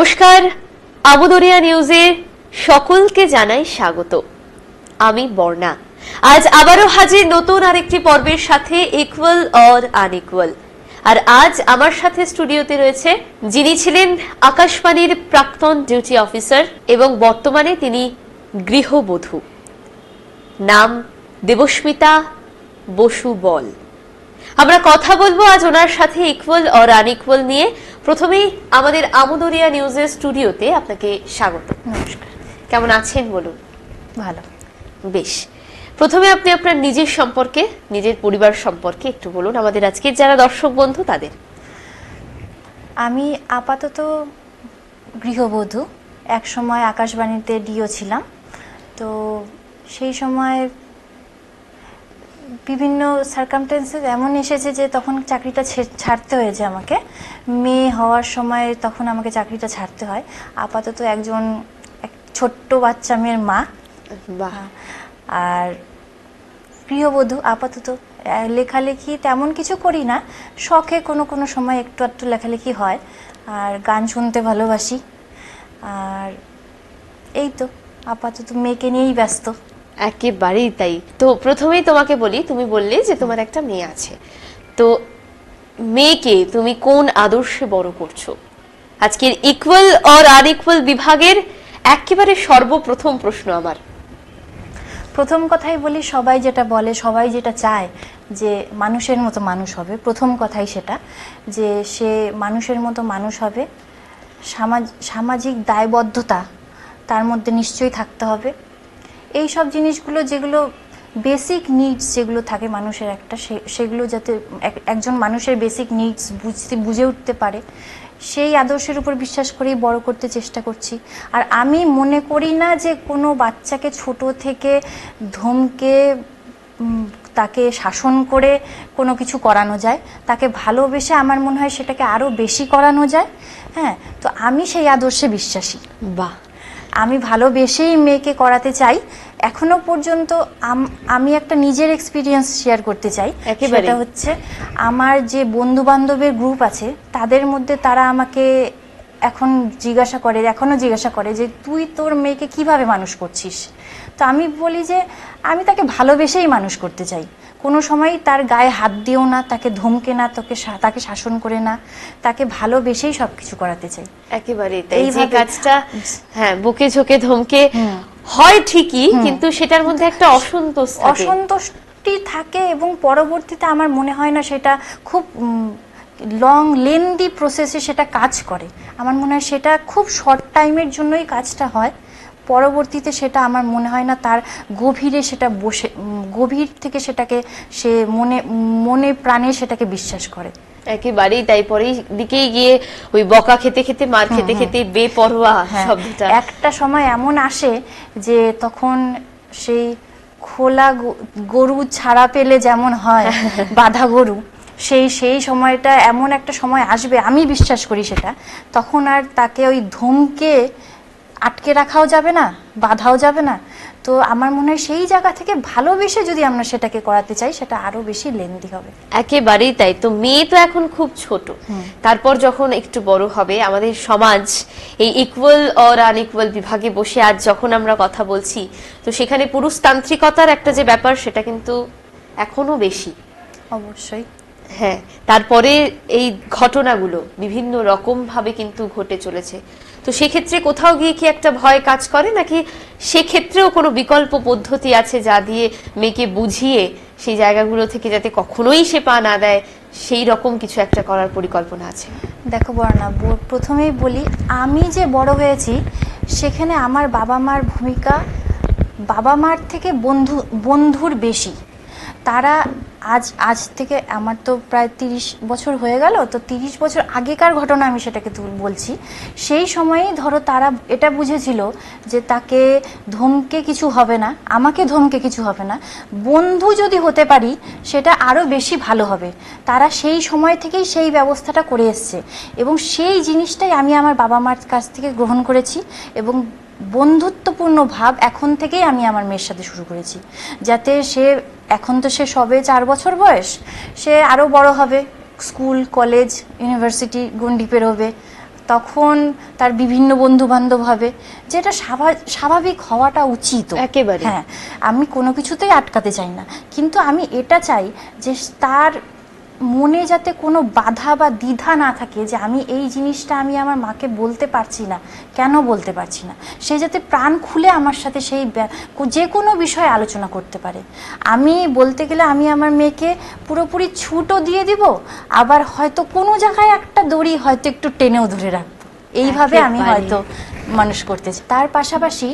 নমস্কার, আমদরিয়া নিউজের সকলকে জানাই স্বাগত। আমি বর্ণা। আজ আবারও হাজির নতুন আরেকটি পর্বের সাথে ইকুয়াল অর আনইকুয়াল। আর আজ আমার সাথে স্টুডিওতে রয়েছে যিনি ছিলেন আকাশবাণীর প্রাক্তন ডিউটি অফিসার এবং বর্তমানে তিনি গৃহবধূ। নাম দেবস্মিতা বসু বল। আমরা কথা বলবো আজ ওনার সাথে ইকুয়াল অর আনইকুয়াল নিয়ে। প্রথমেই আমাদের আমদরিয়া নিউজের স্টুডিওতে আপনাকে স্বাগত। নমস্কার। কেমন আছেন বলুন? ভালো। বেশ, প্রথমে আপনি আপনার নিজের সম্পর্কে, নিজের পরিবার সম্পর্কে একটু বলুন আমাদের আজকের যারা দর্শক বন্ধু তাদের। আমি আপাতত গৃহবধূ। এক সময় আকাশবাণীতে ডিও ছিলাম, তো সেই সময় বিভিন্ন সার্কামস্ট্যান্সেস এমন এসেছে যে তখন চাকরিটা ছাড়তে হয়েছে আমাকে। মেয়ে হওয়ার সময় তখন আমাকে চাকরিটা ছাড়তে হয়। আপাতত এক ছোট্ট বাচ্চা মেয়ের মা। বাহ। আর গৃহবধূ আপাতত। লেখালেখি তেমন কিছু করি না, শখে কোনো সময় একটু একটু লেখালেখি হয়। আর গান শুনতে ভালোবাসি। আর এই তো আপাতত মেয়েকে নিয়েই ব্যস্ত। একেবারেই তাই। তো প্রথমেই তোমাকে বলি, তুমি বললে যে তোমার একটা মেয়ে আছে, তো মেয়েকে তুমি কোন আদর্শে বড় করছো? আজকের ইকুয়াল অর আনইকুয়াল বিভাগের একেবারে সর্বপ্রথম প্রশ্ন আমার। প্রথম কথাই বলি, সবাই যেটা বলে, সবাই যেটা চায় যে মানুষের মতো মানুষ হবে। প্রথম কথাই সেটা, যে সে মানুষের মতো মানুষ হবে। সামাজিক দায়বদ্ধতা তার মধ্যে নিশ্চয়ই থাকতে হবে। এই সব জিনিসগুলো, যেগুলো বেসিক নিডস যেগুলো থাকে মানুষের একটা, সেগুলো যাতে একজন মানুষের বেসিক নিডস বুঝে উঠতে পারে, সেই আদর্শের উপর বিশ্বাস করেই বড় করতে চেষ্টা করছি। আর আমি মনে করি না যে কোনো বাচ্চাকে ছোট থেকে ধমকে তাকে শাসন করে কোনো কিছু করানো যায়। তাকে ভালোবেসে আমার মনে হয় সেটাকে আরও বেশি করানো যায়। হ্যাঁ, তো আমি সেই আদর্শে বিশ্বাসী। বাহ। আমি ভালোবেসেই মেয়েকে করাতে চাই। এখনো পর্যন্ত আমি একটা নিজের এক্সপিরিয়েন্স শেয়ার করতে চাই। সেটা হচ্ছে, আমার যে বন্ধু বান্ধবের গ্রুপ আছে তাদের মধ্যে তারা আমাকে এখনো জিজ্ঞাসা করে যে তুই তোর মেয়েকে কিভাবে মানুষ করছিস। তো আমি বলি যে আমি তাকে ভালোবেসেই মানুষ করতে চাই। কোনো সময় তার গায়ে হাত দিও না, তাকে ধমকে না, তাকে শাসন করে না, তাকে ভালোবেসেই সবকিছু করাতে চাই। একেবারে তাই। যে কাজটা হ্যাঁ বুকে ঝোঁকে ধমকে হয় ঠিকই, কিন্তু সেটার মধ্যে একটা অসন্তুষ্টি থাকে এবং পরবর্তীতে আমার মনে হয় না সেটা খুব লেন্দি প্রসেসে সেটা কাজ করে। আমার মনে হয় সেটা খুব শর্ট টাইমের জন্যই কাজটা হয়। পরবর্তীতে সেটা আমার মনে হয় না তার গভীরে সেটা গভীর থেকে সেটাকে সে মনে প্রাণে সেটাকে বিশ্বাস করে। একেবারেই তাই। পরেই দিকেই গিয়ে ওই বকা খেতে খেতে, মার খেতে খেতে বেপরোয়া শব্দটা একটা সময় এমন আসে যে তখন সেই খোলা গরু ছাড়া পেলে যেমন হয় বাঁধা গরু, সেই সময়টা এমন একটা সময় আসবে, আমি বিশ্বাস করি সেটা। তখন আর তাকে ওই ধমকে আটকে রাখাও যাবে না, বাধাও যাবে না। তো আমার মনে হয় সেই জায়গা থেকে ভালোবেসে যদি আমরা সেটাকে করাতে চাই, সেটা আরো বেশি লেন্দি হবে। একেবারেই তাই। তো মেয়ে তো এখন খুব ছোট, তারপর যখন একটু বড় হবে, আমাদের সমাজ এই ইকুয়াল অর আনইকুয়াল বিভাগে বসে আজ যখন আমরা কথা বলছি, তো সেখানে পুরুষতান্ত্রিকতার একটা যে ব্যাপার, সেটা কিন্তু এখনো বেশি। অবশ্যই। হ্যাঁ, তারপরে এই ঘটনাগুলো বিভিন্ন রকম ভাবে কিন্তু ঘটে চলেছে। তো সেক্ষেত্রে কোথাও গিয়ে কি একটা ভয় কাজ করে, নাকি সেক্ষেত্রেও কোনো বিকল্প পদ্ধতি আছে যা দিয়ে মেয়েকে বুঝিয়ে সেই জায়গাগুলো থেকে যাতে কখনোই সে পা না দেয়, সেই রকম কিছু একটা করার পরিকল্পনা আছে? দেখো বর্ণা, প্রথমেই বলি, আমি যে বড় হয়েছি সেখানে আমার বাবা মার ভূমিকা বাবা মার থেকে বন্ধুর বেশি। তারা আজ থেকে আমার তো প্রায় 30 বছর হয়ে গেল, তো 30 বছর আগেকার ঘটনা আমি সেটাকে বলছি। সেই সময়েই ধরো তারা এটা বুঝেছিল যে তাকে ধমকে কিছু হবে না, আমাকে ধমকে কিছু হবে না, বন্ধু যদি হতে পারি সেটা আরও বেশি ভালো হবে। তারা সেই সময় থেকেই সেই ব্যবস্থাটা করে এসছে এবং সেই জিনিসটাই আমি আমার বাবা মার কাছ থেকে গ্রহণ করেছি এবং বন্ধুত্বপূর্ণ ভাব এখন থেকেই আমি আমার মেয়ের সাথে শুরু করেছি, যাতে সে, এখন তো সে সবে 4 বছর বয়স, সে আরও বড় হবে, স্কুল কলেজ ইউনিভার্সিটি গণ্ডি পেরোবে, তখন তার বিভিন্ন বন্ধু বান্ধব হবে, যেটা স্বাভাবিক হওয়াটা উচিত। একেবারে। হ্যাঁ, আমি কোনো কিছুতেই আটকাতে চাই না, কিন্তু আমি এটা চাই যে তার মনে যাতে কোনো বাধা বা দ্বিধা না থাকে যে আমি এই জিনিসটা আমি আমার মাকে বলতে পারছি না, কেন বলতে পারছি না। সে যাতে প্রাণ খুলে আমার সাথে সেই যে কোনো বিষয়ে আলোচনা করতে পারে। আমি বলতে গেলে আমি আমার মেয়েকে পুরোপুরি ছুটও দিয়ে দিব, আবার হয়তো কোনো জায়গায় একটা দড়ি হয়তো একটু টেনেও ধরে রাখবো, এইভাবে আমি হয়তো মানুষ করতে চাই। তার পাশাপাশি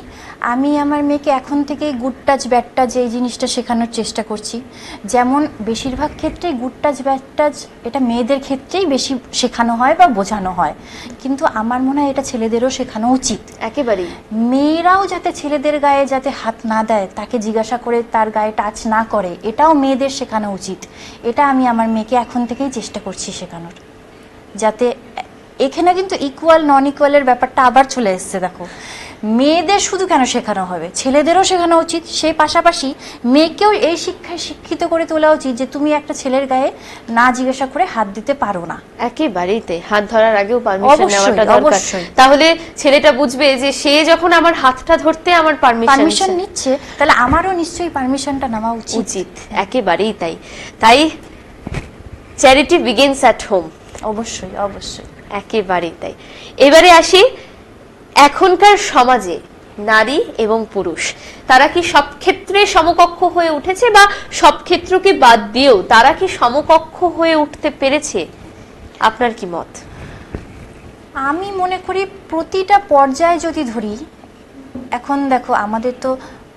আমি আমার মেয়েকে এখন থেকেই গুড টাচ ব্যাড টাচ এই জিনিসটা শেখানোর চেষ্টা করছি। যেমন বেশিরভাগ ক্ষেত্রেই গুড টাচ ব্যাড টাচ এটা মেয়েদের ক্ষেত্রেই বেশি শেখানো হয় বা বোঝানো হয়, কিন্তু আমার মনে হয় এটা ছেলেদেরও শেখানো উচিত। একেবারেই। মেয়েরাও যাতে ছেলেদের গায়ে যাতে হাত না দেয়, তাকে জিজ্ঞাসা করে তার গায়ে টাচ না করে, এটাও মেয়েদের শেখানো উচিত। এটা আমি আমার মেয়েকে এখন থেকেই চেষ্টা করছি শেখানোর, যাতে এখানে কিন্তু ইকুয়াল নন ইকুয়ালের ব্যাপারটা আবার চলে এসছে। দেখো, মেয়েদের শুধু কেন শেখানো হবে, ছেলেদেরও শেখানো উচিত। সেই পাশাপাশি মেয়েকেও এই শিক্ষায় শিক্ষিত করে তোলা উচিত যে তুমি একটা ছেলের গায়ে না জিজ্ঞাসা করে হাত দিতে পারো না। একেবারেই তাই, হাত ধরার আগেও পারমিশন নেওয়াটা দরকার। অবশ্যই। তাহলে ছেলেটা বুঝবে যে সে যখন আমার হাতটা ধরতে আমার পারমিশন নিচ্ছে, তাহলে আমারও নিশ্চয়ই পারমিশনটা নেওয়া উচিত। একেবারেই তাই। তাই চ্যারিটি বিগিনস অ্যাট হোম। অবশ্যই অবশ্যই, একেবারেই তাই। এবারে আসি, এখনকার সমাজে নারী এবং পুরুষ তারা কি সব ক্ষেত্রে সমকক্ষ হয়ে উঠেছে, বা সব ক্ষেত্রকে বাদ দিয়েও তারা কি সমকক্ষ হয়ে উঠতে পেরেছে? আপনার কি মত? আমি মনে করি প্রতিটা পর্যায়ে যদি ধরি, এখন দেখো আমাদের তো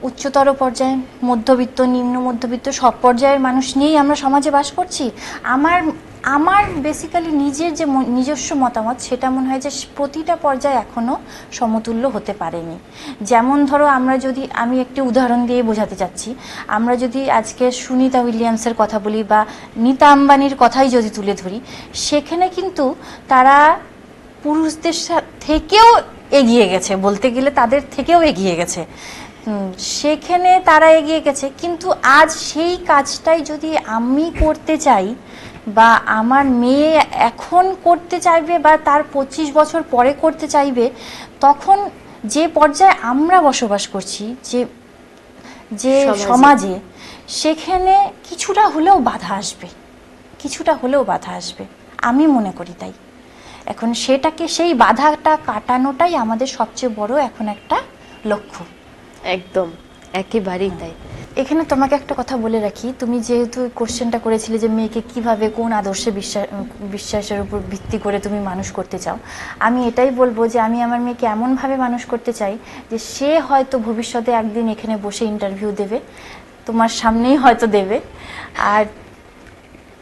উচ্চতর পর্যায়ে, মধ্যবিত্ত, নিম্ন মধ্যবিত্ত সব পর্যায়ের মানুষ নিয়েই আমরা সমাজে বাস করছি। আমার বেসিক্যালি নিজের যে নিজস্ব মতামত, সেটা মনে হয় যে প্রতিটা পর্যায়ে এখনও সমতুল্য হতে পারেনি। যেমন ধরো, আমি একটি উদাহরণ দিয়ে বোঝাতে চাচ্ছি। আমরা যদি আজকে সুনিতা উইলিয়ামসের কথা বলি বা নীতা আম্বানির কথাই যদি তুলে ধরি, সেখানে কিন্তু তারা পুরুষদের থেকেও এগিয়ে গেছে, বলতে গেলে তাদের থেকেও এগিয়ে গেছে। সেখানে তারা এগিয়ে গেছে, কিন্তু আজ সেই কাজটাই যদি আমি করতে চাই বা আমার মেয়ে এখন করতে চাইবে বা তার 25 বছর পরে করতে চাইবে, তখন যে পর্যায়ে আমরা বসবাস করছি, যে সমাজে, সেখানে কিছুটা হলেও বাধা আসবে, আমি মনে করি। তাই এখন সেই বাধাটা কাটানোটাই আমাদের সবচেয়ে বড় এখন একটা লক্ষ্য। একদম, একেবারেই তাই। এখানে তোমাকে একটা কথা বলে রাখি, তুমি যেহেতু কোশ্চেনটা করেছিলে যে মেয়েকে কিভাবে কোন আদর্শে বিশ্বাসের উপর ভিত্তি করে তুমি মানুষ করতে চাও, আমি এটাই বলবো যে আমি আমার মেয়েকে এমনভাবে মানুষ করতে চাই যে সে হয়তো ভবিষ্যতে একদিন এখানে বসে ইন্টারভিউ দেবে, তোমার সামনেই হয়তো দেবে, আর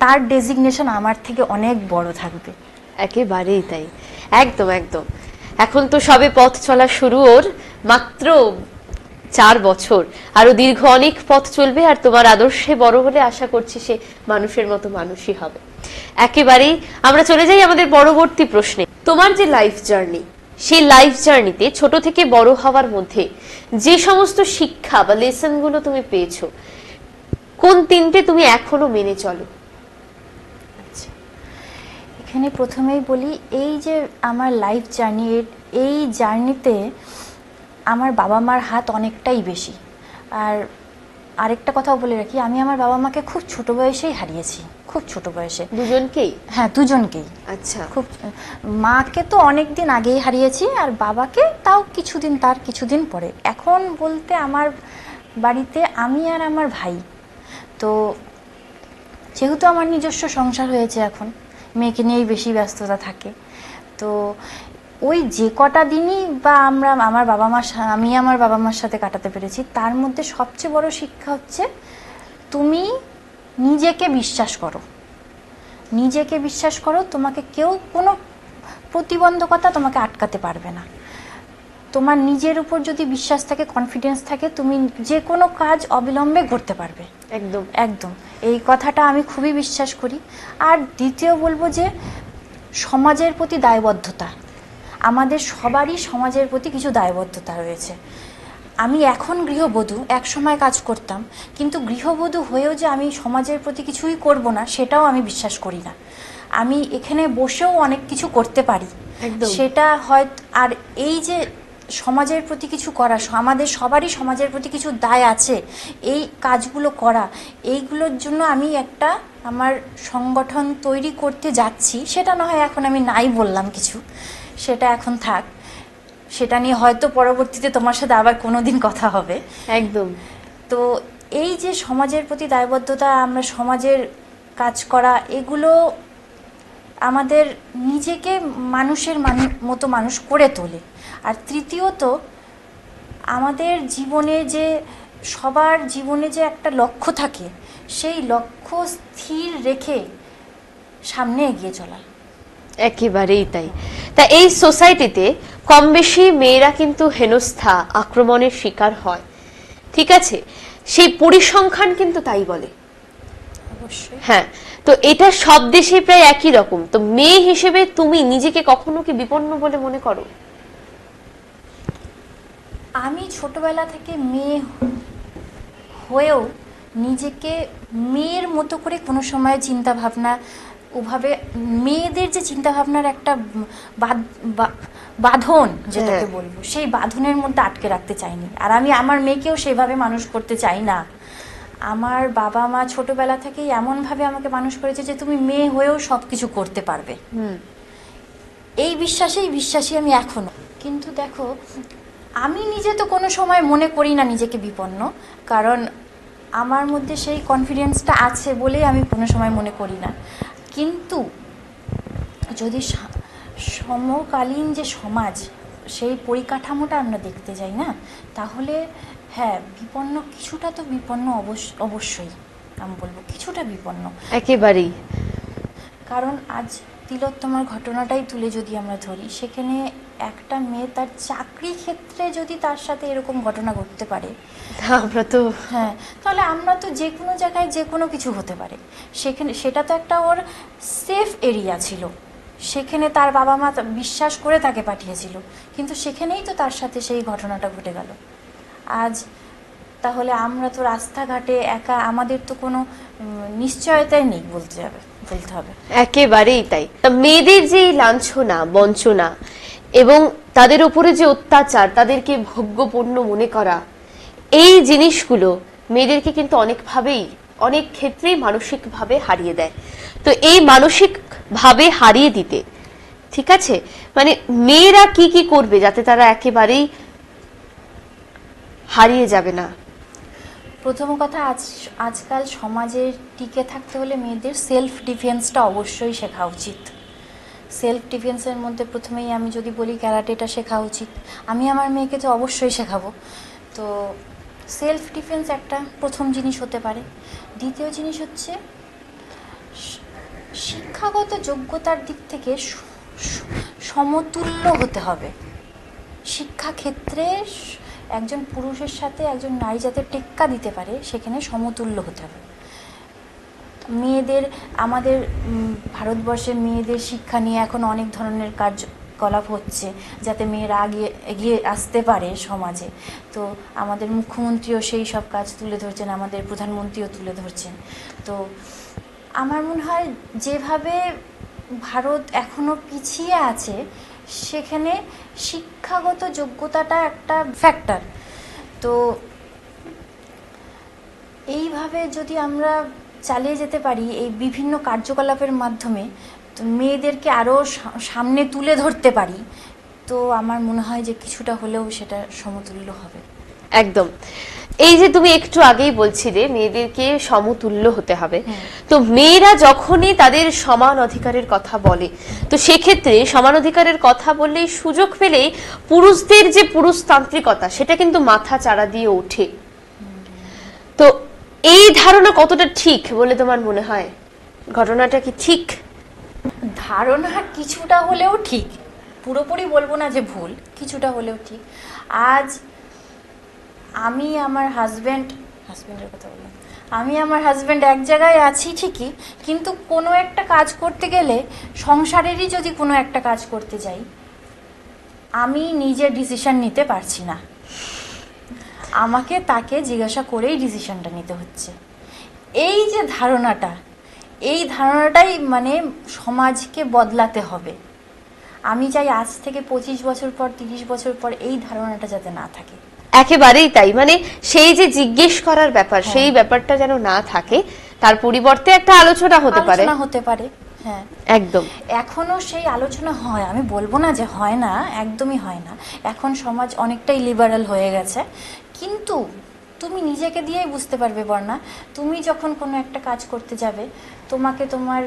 তার ডেজিগনেশন আমার থেকে অনেক বড় থাকবে। একেবারেই তাই, একদম একদম। এখন তো সবে পথ চলা শুরু, ওর মাত্র 4 বছর, আরো দীর্ঘ অনেক পথ চলবে, আর তোমার আদর্শে বড় হলে আশা করছি সে মানুষের মতো মানুষই হবে। একেবারেই। আমরা চলে যাই আমাদের পরবর্তী প্রশ্নে। তোমার যে লাইফ জার্নি, সেই লাইফ জার্নিতে ছোট থেকে বড় হওয়ার মধ্যে যে সমস্ত শিক্ষা বা লেসন গুলো তুমি পেয়েছো, কোন 3টে তুমি এখনো মেনে চলো? এখানে প্রথমেই বলি, এই যে আমার লাইফ জার্নি, এই জার্নিতে আমার বাবা মার হাত অনেকটাই বেশি। আর আরেকটা কথাও বলে রাখি, আমি আমার বাবা মাকে খুব ছোট বয়সেই হারিয়েছি, খুব ছোট বয়সে। দুজনকেই? হ্যাঁ, দুজনকেই। আচ্ছা। খুব, মাকে তো অনেক দিন আগেই হারিয়েছি, আর বাবাকে তাও কিছুদিন পরে। এখন বলতে আমার বাড়িতে আমি আর আমার ভাই, তো যেহেতু আমার নিজস্ব সংসার হয়েছে, এখন মেয়েকে নিয়েই বেশি ব্যস্ততা থাকে, তো ওই যে কটা দিনই বা আমি আমার বাবা মার সাথে কাটাতে পেরেছি, তার মধ্যে সবচেয়ে বড় শিক্ষা হচ্ছে তুমি নিজেকে বিশ্বাস করো, তোমাকে কেউ কোনো প্রতিবন্ধকতা তোমাকে আটকাতে পারবে না। তোমার নিজের উপর যদি বিশ্বাস থাকে, কনফিডেন্স থাকে, তুমি যে কোনো কাজ অবিলম্বে করতে পারবে। একদম একদম, এই কথাটা আমি খুবই বিশ্বাস করি। আর দ্বিতীয় বলবো যে সমাজের প্রতি দায়বদ্ধতা, আমাদের সবারই সমাজের প্রতি কিছু দায়বদ্ধতা রয়েছে। আমি এখন গৃহবধূ, এক সময় কাজ করতাম, কিন্তু গৃহবধূ হয়েও যে আমি সমাজের প্রতি কিছুই করব না, সেটাও আমি বিশ্বাস করি না। আমি এখানে বসেও অনেক কিছু করতে পারি, একদম। সেটা হয়। আর এই যে সমাজের প্রতি কিছু করা, আমাদের সবারই সমাজের প্রতি কিছু দায় আছে, এই কাজগুলো করা, এইগুলোর জন্য আমি একটা আমার সংগঠন তৈরি করতে যাচ্ছি। সেটা না হয় এখন আমি নাই বললাম কিছু, সেটা এখন থাক, সেটা নিয়ে হয়তো পরবর্তীতে তোমার সাথে আবার কোনো দিন কথা হবে। একদম। তো এই যে সমাজের প্রতি দায়বদ্ধতা, আমরা সমাজের কাজ করা, এগুলো আমাদের নিজেকে মানুষের মতো মানুষ করে তোলে। আর তৃতীয়ত, আমাদের জীবনে যে সবার জীবনে যে একটা লক্ষ্য থাকে, সেই লক্ষ্য স্থির রেখে সামনে এগিয়ে চলা। একেবারেই তাই। তা এই সোসাইটিতে কম বেশি মেয়েরা কিন্তু হেনস্থা, আক্রমণের শিকার হয়, ঠিক আছে, সেই পরিসংখ্যান কিন্তু তাই বলে। অবশ্যই। হ্যাঁ, তো এটা সব দেশে প্রায় একই রকম। তো মেয়ে হিসেবে তুমি নিজেকে কখনো কি বিপন্ন বলে মনে করো? আমি ছোটবেলা থেকে মেয়ে হয়েও নিজেকে মেয়ের মতো করে কোনো সময় চিন্তা ভাবনা, ওভাবে মেয়েদের যে চিন্তা ভাবনার একটা বাঁধন যেটাকে বলবো, সেই বাঁধনের মধ্যে আটকে রাখতে চাইনি। আর আমি আমার মেয়েকেও সেভাবে মানুষ করতে চাই না। আমার বাবা মা ছোটবেলা থেকেই এমনভাবে আমাকে মানুষ করেছে যে তুমি মেয়ে হয়েও সব কিছু করতে পারবে, এই বিশ্বাসী আমি এখনো। কিন্তু দেখো, আমি নিজে তো কোনো সময় মনে করি না নিজেকে বিপন্ন, কারণ আমার মধ্যে সেই কনফিডেন্সটা আছে বলেই আমি কোনো সময় মনে করি না। কিন্তু যদি সমকালীন যে সমাজ, সেই পরিকাঠামোটা আমরা দেখতে যাই না, তাহলে হ্যাঁ, বিপন্ন কিছুটা তো বিপন্ন অবশ্যই আমি বলবো, কিছুটা বিপন্ন একেবারেই। কারণ আজ তিলোত্তমার ঘটনাটাই তুলে যদি আমরা ধরি, সেখানে একটা মেয়ে তার চাকরি ক্ষেত্রে যদি তার সাথে এরকম ঘটনা ঘটতে পারে, আমরা তো হ্যাঁ, তাহলে আমরা তো যে কোনো জায়গায় যে কোনো কিছু হতে পারে। সেটা তো একটা ওর সেফ এরিয়া ছিল, সেখানে তার বাবা মা বিশ্বাস করে তাকে পাঠিয়েছিল, কিন্তু সেখানেই তো তার সাথে সেই ঘটনাটা ঘটে গেল। আজ তাহলে আমরা তো রাস্তাঘাটে একা, আমাদের তো কোনো নিশ্চয়তাই নেই বলতে হবে। একেবারেই তাই। মেয়েদের যে লাঞ্ছনা, বঞ্চনা এবং তাদের উপরে যে অত্যাচার, তাদেরকে ভোগ্যপূর্ণ মনে করা, এই জিনিসগুলো মেয়েদেরকে কিন্তু অনেক ক্ষেত্রেই মানসিকভাবে হারিয়ে দেয়। তো এই মানসিক ভাবে হারিয়ে দিতে, ঠিক আছে, মানে মেয়েরা কি কি করবে যাতে তারা একেবারেই হারিয়ে যাবে না? প্রথম কথা, আজকাল সমাজে টিকে থাকতে হলে মেয়েদের সেলফ ডিফেন্সটা অবশ্যই শেখা উচিত। সেলফ ডিফেন্সের মধ্যে প্রথমেই আমি যদি বলি, ক্যারাটেটা শেখা উচিত। আমি আমার মেয়েকে তো অবশ্যই শেখাবো। তো সেলফ ডিফেন্স একটা প্রথম জিনিস হতে পারে। দ্বিতীয় জিনিস হচ্ছে, শিক্ষাগত যোগ্যতার দিক থেকে সমতুল্য হতে হবে। শিক্ষাক্ষেত্রে একজন পুরুষের সাথে একজন নারী যাতে টেক্কা দিতে পারে, সেখানে সমতুল্য হতে হবে। আমাদের ভারতবর্ষের মেয়েদের শিক্ষা নিয়ে এখন অনেক ধরনের কার্যকলাপ হচ্ছে, যাতে মেয়েরা এগিয়ে আসতে পারে সমাজে। তো আমাদের মুখ্যমন্ত্রীও সেই সব কাজ তুলে ধরছেন, আমাদের প্রধানমন্ত্রীও তুলে ধরছেন। তো আমার মনে হয় যেভাবে ভারত এখনো পিছিয়ে আছে, সেখানে শিক্ষাগত যোগ্যতাটা একটা ফ্যাক্টর। তো এইভাবে যদি আমরা চালিয়ে যেতে পারি এই বিভিন্ন কার্যকলাপের মাধ্যমে, তো মেয়েদেরকে আরও সামনে তুলে ধরতে পারি, তো আমার মনে হয় যে কিছুটা হলেও সেটা সমতুল্য হবে। একদম। এই যে তুমি একটু আগেই বলছিলে মেয়েদেরকে সমতুল্য হতে হবে, তো মেয়েরা যখনই তাদের সমান অধিকারের কথা বলে, তো সেক্ষেত্রে সমান অধিকারের কথা বললেই, সুযোগ পেলেই পুরুষদের যে পুরুষতান্ত্রিকতা, সেটা কিন্তু মাথা চাড়া দিয়ে ওঠে। তো এই ধারণা কতটা ঠিক বলে তোমার মনে হয়? ঘটনাটা কি ঠিক? ধারণা কিছুটা হলেও ঠিক, পুরোপুরি বলবো না যে ভুল, কিছুটা হলেও ঠিক। আজ আমি আমার হাজব্যান্ডের কথা বললাম, আমি আমার হাজব্যান্ড এক জায়গায় আছি ঠিকই, কিন্তু কোনো একটা কাজ করতে গেলে, সংসারেরই যদি কোনো একটা কাজ করতে যাই, আমি নিজে ডিসিশন নিতে পারছি না, আমাকে তাকে জিজ্ঞাসা করেই ডিসিশনটা নিতে হচ্ছে। এই যে ধারণাটাই মানে সমাজকে বদলাতে হবে। আমি চাই আজ থেকে 25 বছর পর 30 বছর পর এই ধারণাটা যাতে না থাকে। একেবারেই তাই, মানে সেই যে জিজ্ঞেস করার ব্যাপার, সেই ব্যাপারটা যেন না থাকে, তার পরিবর্তে একটা আলোচনা হতে পারে। হ্যাঁ, একদম। এখনো সেই আলোচনা হয়, আমি বলবো না যে হয় না, একদমই হয় না। এখন সমাজ অনেকটাই লিবারাল হয়ে গেছে, কিন্তু তুমি নিজেকে দিয়েই বুঝতে পারবে বর্ণা, তুমি যখন কোনো একটা কাজ করতে যাবে, তোমাকে তোমার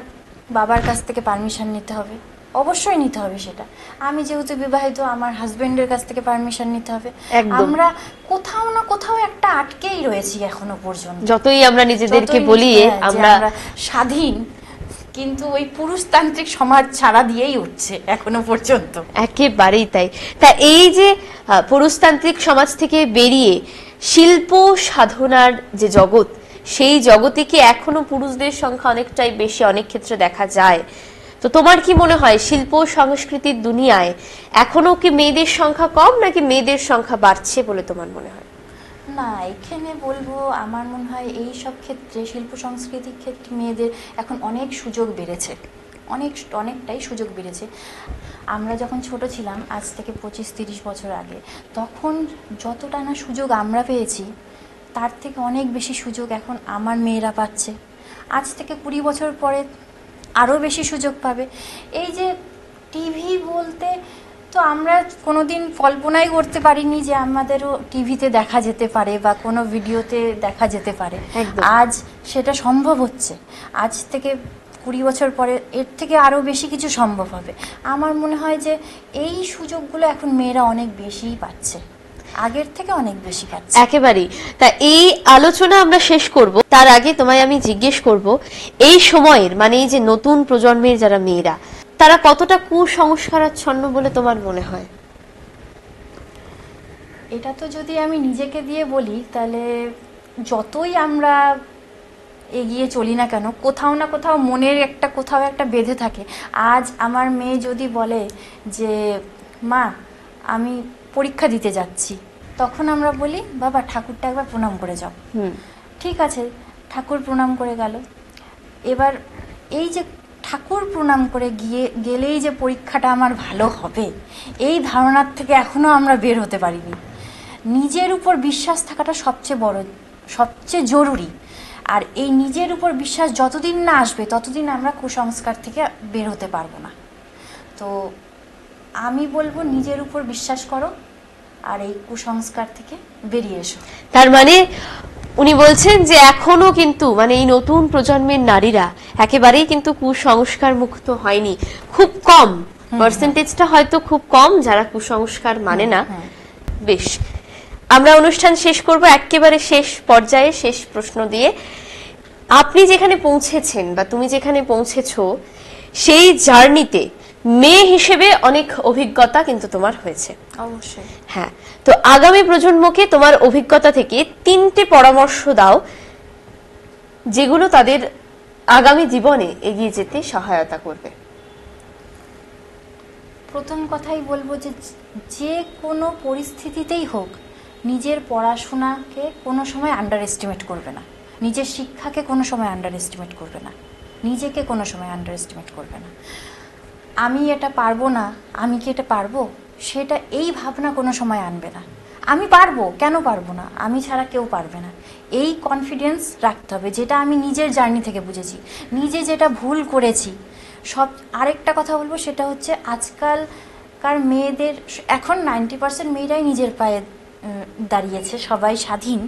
বাবার কাছ থেকে পারমিশন নিতে হবে, অবশ্যই নিতে হবে সেটা। আমি যেহেতু বিবাহিত, আমার হাজবেন্ডের কাছ থেকে পারমিশন নিতে হবে। আমরা কোথাও না কোথাও একটা আটকেই রয়েছি এখনো পর্যন্ত, যতই আমরা নিজেদেরকে বলি আমরা স্বাধীন, কিন্তু ওই পুরুষতান্ত্রিক সমাজ ছাড়া দিয়েই উঠছে এখনো পর্যন্ত। একেবারেই তাই। তা এই যে পুরুষতান্ত্রিক সমাজ থেকে বেরিয়ে শিল্প সাধনার যে জগৎ, সেই জগতে কি এখনো পুরুষদের সংখ্যা অনেকটাই বেশি অনেক ক্ষেত্রে দেখা যায়? তো তোমার কি মনে হয় শিল্প সংস্কৃতির দুনিয়ায় এখনো কি মেয়েদের সংখ্যা কম, নাকি মেয়েদের সংখ্যা বাড়ছে বলে তোমার মনে হয়? না, এখানে বলবো আমার মনে হয় এই সব ক্ষেত্রে, শিল্প সংস্কৃতির ক্ষেত্রে মেয়েদের এখন অনেক সুযোগ বেড়েছে, অনেকটাই সুযোগ বেড়েছে। আমরা যখন ছোট ছিলাম, আজ থেকে 25-30 বছর আগে, তখন যতটা না সুযোগ আমরা পেয়েছি, তার থেকে অনেক বেশি সুযোগ এখন আমার মেয়েরা পাচ্ছে। আজ থেকে 20 বছর পরে আরও বেশি সুযোগ পাবে। এই যে টিভি বলতে, তো আমরা কোনোদিন কল্পনাই করতে পারিনি যে আমাদেরও টিভিতে দেখা যেতে পারে বা কোনো ভিডিওতে দেখা যেতে পারে। আজ সেটা সম্ভব হচ্ছে। আজ থেকে 20 বছর পরে এর থেকে আরও বেশি কিছু সম্ভব হবে। আমার মনে হয় যে এই সুযোগগুলো এখন মেয়েরা অনেক বেশিই পাচ্ছে, আগের থেকে অনেক বেশি পাচ্ছে। একেবারেই। তা এই আলোচনা আমরা শেষ করব, তার আগে তোমায় আমি জিজ্ঞেস করব, এই সময়ের মানে এই যে নতুন প্রজন্মের যারা মেয়েরা, তারা কতটা কুসংস্কারাচ্ছন্ন বলে তোমার মনে হয়? এটা তো যদি আমি নিজেকে দিয়ে বলি, তাহলে যতই আমরা এগিয়ে চলি না কেন, কোথাও না কোথাও মনের কোথাও একটা বেঁধে থাকে। আজ আমার মেয়ে যদি বলে যে মা আমি পরীক্ষা দিতে যাচ্ছি, তখন আমরা বলি বাবা ঠাকুরটা একবার প্রণাম করে যাও। ঠিক আছে, ঠাকুর প্রণাম করে গেল। এবার এই যে ঠাকুর প্রণাম করে গেলেই যে পরীক্ষাটা আমার ভালো হবে, এই ধারণার থেকে এখনো আমরা বের হতে পারিনি। নিজের উপর বিশ্বাস থাকাটা সবচেয়ে বড়, সবচেয়ে জরুরি। আর এই নিজের উপর বিশ্বাস যতদিন না আসবে, ততদিন আমরা কুসংস্কার থেকে বের হতে পারবো না। তো আমি বলবো নিজের উপর বিশ্বাস করো আর এই কুসংস্কার থেকে বেরিয়ে এসো। তার মানে উনি বলছেন যে এখনো কিন্তু মানে এই নতুন প্রজন্মের নারীরা একেবারেই কিন্তু কুসংস্কার মুক্ত হয়নি। খুব কম পার্সেন্টেজটা হয়তো খুব কম যারা কুসংস্কার মানে না। বেশ, আমরা অনুষ্ঠান শেষ করব একেবারে শেষ পর্যায়ে শেষ প্রশ্ন দিয়ে। আপনি যেখানে পৌঁছেছেন বা তুমি যেখানে পৌঁছেছো, সেই জার্নিতে মেয়ে হিসেবে অনেক অভিজ্ঞতা কিন্তু তোমার হয়েছে। অবশ্যই। হ্যাঁ, তো আগামী প্রজন্মকে তোমার অভিজ্ঞতা থেকে 3টে পরামর্শ দাও, যেগুলো তাদের আগামী জীবনে এগিয়ে যেতে সহায়তা করবে। প্রথম কথাই বলবো যে যে কোনো পরিস্থিতিতেই হোক, নিজের পড়াশোনাকে কোনো সময় আন্ডার এস্টিমেট করবে না, নিজের শিক্ষাকে কোনো সময় আন্ডার এস্টিমেট করবে না, নিজেকে কোনো সময় আন্ডার এস্টিমেট করবে না। আমি এটা পারবো না, আমি কি এটা পারবো, সেটা এই ভাবনা কোনো সময় আনবে না। আমি পারবো, কেন পারবো না, আমি ছাড়া কেউ পারবে না, এই কনফিডেন্স রাখতে হবে। যেটা আমি নিজের জার্নি থেকে বুঝেছি, নিজে যেটা ভুল করেছি। আরেকটা কথা বলবো, সেটা হচ্ছে আজকালকার মেয়েদের, এখন 90% মেয়েরাই নিজের পায়ে দাঁড়িয়েছে, সবাই স্বাধীন,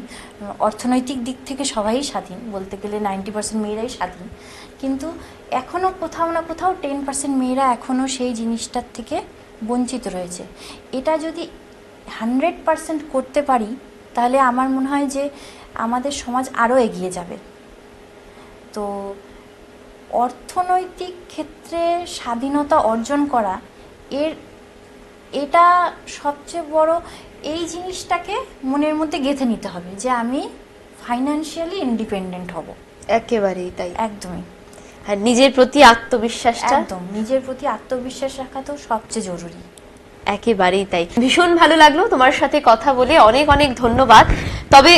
অর্থনৈতিক দিক থেকে সবাই স্বাধীন, বলতে গেলে 90% মেয়েরাই স্বাধীন। কিন্তু এখনও কোথাও না কোথাও 10% মেয়েরা এখনও সেই জিনিসটার থেকে বঞ্চিত রয়েছে। এটা যদি 100% করতে পারি, তাহলে আমার মনে হয় যে আমাদের সমাজ আরও এগিয়ে যাবে। তো অর্থনৈতিক ক্ষেত্রে স্বাধীনতা অর্জন করা, এটা সবচেয়ে বড়। এই জিনিসটাকে মনের মধ্যে গেঁথে নিতে হবে যে আমি ফাইন্যান্সিয়ালি ইন্ডিপেন্ডেন্ট হব। একেবারেই তাই, একদমই। আর নিজের প্রতি আত্মবিশ্বাসটা, একদম নিজের প্রতি আত্মবিশ্বাস রাখা তো সবচেয়ে জরুরি। একেবারেই তাই। ভীষণ ভালো লাগলো তোমার সাথে কথা বলে, অনেক অনেক ধন্যবাদ। তবে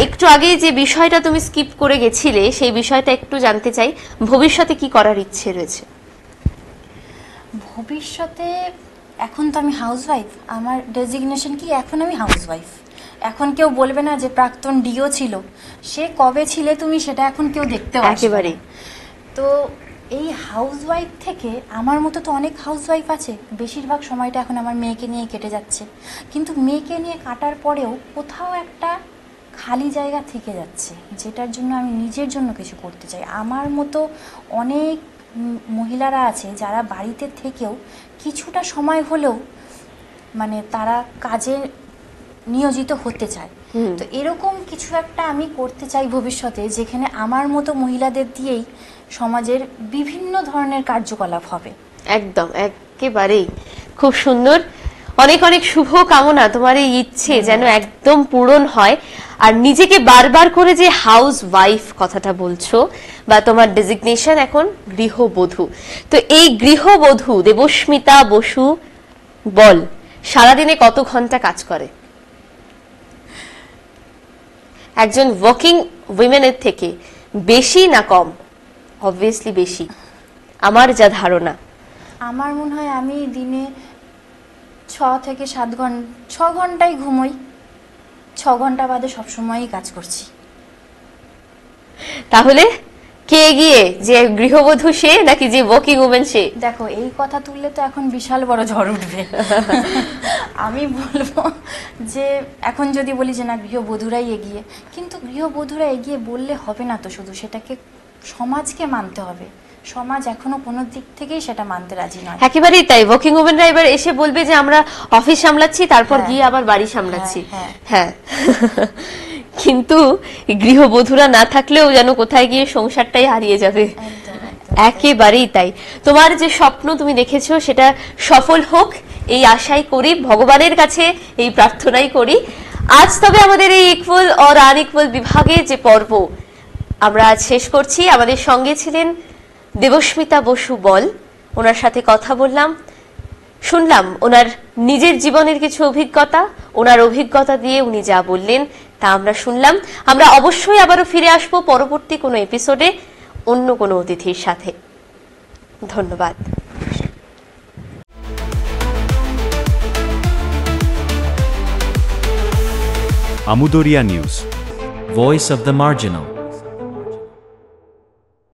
একটু আগে যে বিষয়টা তুমি স্কিপ করে গেছিলে, সেই বিষয়টা একটু জানতে চাই, ভবিষ্যতে কি করার ইচ্ছে রয়েছে? ভবিষ্যতে এখন তো আমি হাউসওয়াইফ, আমার ডেজিগনেশন কি, এখন আমি হাউসওয়াইফ। এখন কেউ বলবে না যে প্রাক্তন ডিও ছিল, সে কবে ছিলে তুমি সেটা এখন কেউ দেখতে আসবে না। একেবারেই। তো এই হাউসওয়াইফ থেকে আমার মতো তো অনেক হাউসওয়াইফ আছে, বেশিরভাগ সময়টা এখন আমার মেয়েকে নিয়ে কেটে যাচ্ছে, কিন্তু মেয়েকে নিয়ে কাটার পরেও কোথাও একটা খালি জায়গা থেকে যাচ্ছে, যেটার জন্য আমি নিজের জন্য কিছু করতে চাই। আমার মতো অনেক মহিলারা আছে যারা বাড়িতে থেকেও কিছুটা সময় হলেও মানে তারা কাজে নিয়োজিত হতে চায়। তো এরকম কিছু একটা আমি করতে চাই ভবিষ্যতে, যেখানে আমার মতো মহিলাদের দিয়েই সমাজের বিভিন্ন ধরনের কার্যকলাপ হবে। একদম, একেবারেই খুব সুন্দর। অনেক অনেক শুভ কামনা তোমার এই ইচ্ছে যেন একদম পূরণ হয়। আর নিজেকে বারবার করে যে হাউস ওয়াইফ কথাটা বলছো, বা তোমার ডেজিগনেশন এখন গৃহবধূ, তো এই গৃহবধূ দেবস্মিতা বসু বল সারাদিনে কত ঘন্টা কাজ করে? একজন ওয়ার্কিং উইমেনের থেকে বেশি না কম? অবভিয়াসলি বেশি, আমার যা ধারণা। আমার মনে হয় আমি দিনে 6 থেকে 7 ঘন্টা, 6 ঘন্টাই ঘুমোই, 6 ঘন্টা বাদে সবসময়ই কাজ করছি। তাহলে কে এগিয়ে, যে গৃহবধূ সে নাকি যে ওয়ার্কিং উমেন সে? দেখো, এই কথা তুললে তো এখন বিশাল বড় ঝড় উঠবে। আমি বলবো যে এখন যদি বলি যে না গৃহবধূরাই এগিয়ে, কিন্তু গৃহবধূরা এগিয়ে বললে হবে না তো, শুধু সেটাকে সমাজকে মানতে হবে। সমাজ এখনো কোনো দিক থেকেই সেটা মানতে রাজি নয়। একেবারেই তাই। ওয়ার্কিং উমেনরা এবার এসে বলবে যে আমরা অফিস সামলাচ্ছি, তারপর গিয়ে আবার বাড়ি সামলাচ্ছি। হ্যাঁ, কিন্তু গৃহবধূরা না থাকলেও যেন কোথায় গিয়ে সংসারটাই হারিয়ে যাবে। একেবারেই তাই। তোমার যে স্বপ্ন তুমি দেখেছো সেটা সফল হোক এই আশাই করি, ভগবানের কাছে এই প্রার্থনাই করি। আজ তবে আমাদের এই ইকুয়াল অর আনইকুয়াল বিভাগে যে পর্ব আমরা আজ শেষ করছি। আমাদের সঙ্গে ছিলেন দেবস্মিতা বসু বল, ওনার সাথে কথা বললাম, শুনলাম ওনার নিজের জীবনের কিছু অভিজ্ঞতা, ওনার অভিজ্ঞতা দিয়ে উনি যা বললেন তা আমরা শুনলাম। আমরা অবশ্যই আবারও ফিরে আসবো পরবর্তী কোনো এপিসোডে অন্য কোনো অতিথির সাথে। ধন্যবাদ। Amudoria News, Voice of the Marginal.